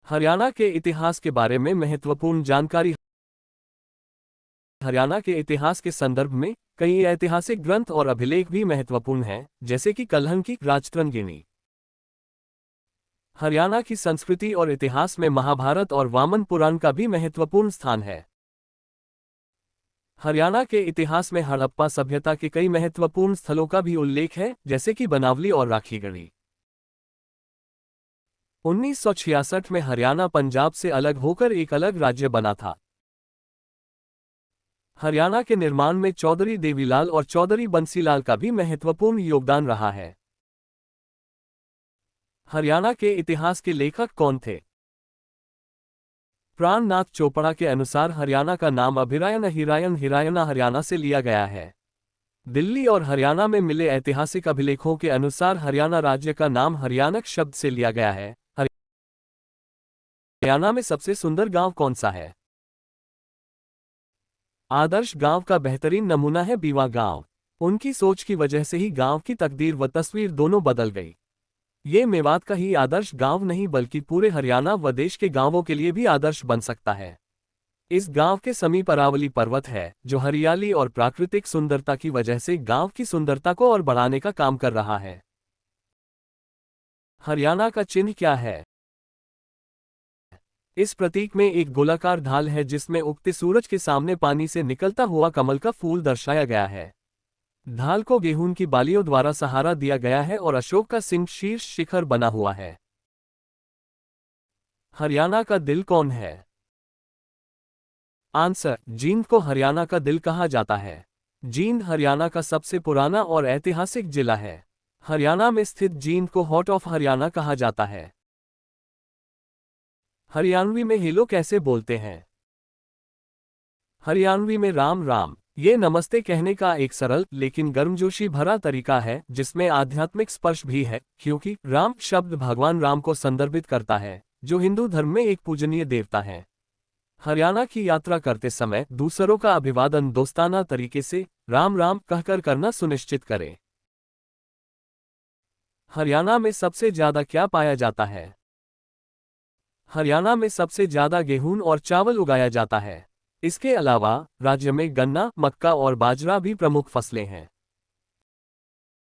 हरियाणा के इतिहास के बारे में महत्वपूर्ण जानकारी। हरियाणा के इतिहास के संदर्भ में कई ऐतिहासिक ग्रंथ और अभिलेख भी महत्वपूर्ण हैं, जैसे कि कलहन की राजतरंगिणी। हरियाणा की संस्कृति और इतिहास में महाभारत और वामन पुराण का भी महत्वपूर्ण स्थान है। हरियाणा के इतिहास में हड़प्पा सभ्यता के कई महत्वपूर्ण स्थलों का भी उल्लेख है, जैसे कि बनावली और राखीगढ़ी। 1966 में हरियाणा पंजाब से अलग होकर एक अलग राज्य बना था। हरियाणा के निर्माण में चौधरी देवीलाल और चौधरी बंसीलाल का भी महत्वपूर्ण योगदान रहा है। हरियाणा के इतिहास के लेखक कौन थे? प्राणनाथ चोपड़ा के अनुसार हरियाणा का नाम अभिरायन हिरायना हरियाणा से लिया गया है। दिल्ली और हरियाणा में मिले ऐतिहासिक अभिलेखों के अनुसार हरियाणा राज्य का नाम हरियाणक शब्द से लिया गया है। हरियाणा में सबसे सुंदर गांव कौन सा है? आदर्श गांव का बेहतरीन नमूना है बीवा गांव। उनकी सोच की वजह से ही गांव की तकदीर व तस्वीर दोनों बदल गई। ये मेवात का ही आदर्श गांव नहीं बल्कि पूरे हरियाणा व देश के गांवों के लिए भी आदर्श बन सकता है। इस गांव के समीप अरावली पर्वत है, जो हरियाली और प्राकृतिक सुंदरता की वजह से गांव की सुंदरता को और बढ़ाने का काम कर रहा है। हरियाणा का चिन्ह क्या है? इस प्रतीक में एक गोलाकार ढाल है जिसमें उगते सूरज के सामने पानी से निकलता हुआ कमल का फूल दर्शाया गया है। ढाल को गेहूं की बालियों द्वारा सहारा दिया गया है और अशोक का सिंह शीर्ष शिखर बना हुआ है। हरियाणा का दिल कौन है? आंसर: जींद को हरियाणा का दिल कहा जाता है। जींद हरियाणा का सबसे पुराना और ऐतिहासिक जिला है। हरियाणा में स्थित जींद को हार्ट ऑफ हरियाणा कहा जाता है। हरियाणवी में हेलो कैसे बोलते हैं? हरियाणवी में राम राम ये नमस्ते कहने का एक सरल लेकिन गर्मजोशी भरा तरीका है, जिसमें आध्यात्मिक स्पर्श भी है, क्योंकि राम शब्द भगवान राम को संदर्भित करता है, जो हिंदू धर्म में एक पूजनीय देवता है। हरियाणा की यात्रा करते समय दूसरों का अभिवादन दोस्ताना तरीके से राम राम कहकर करना सुनिश्चित करें। हरियाणा में सबसे ज्यादा क्या पाया जाता है? हरियाणा में सबसे ज्यादा गेहूं और चावल उगाया जाता है। इसके अलावा राज्य में गन्ना, मक्का और बाजरा भी प्रमुख फसलें हैं।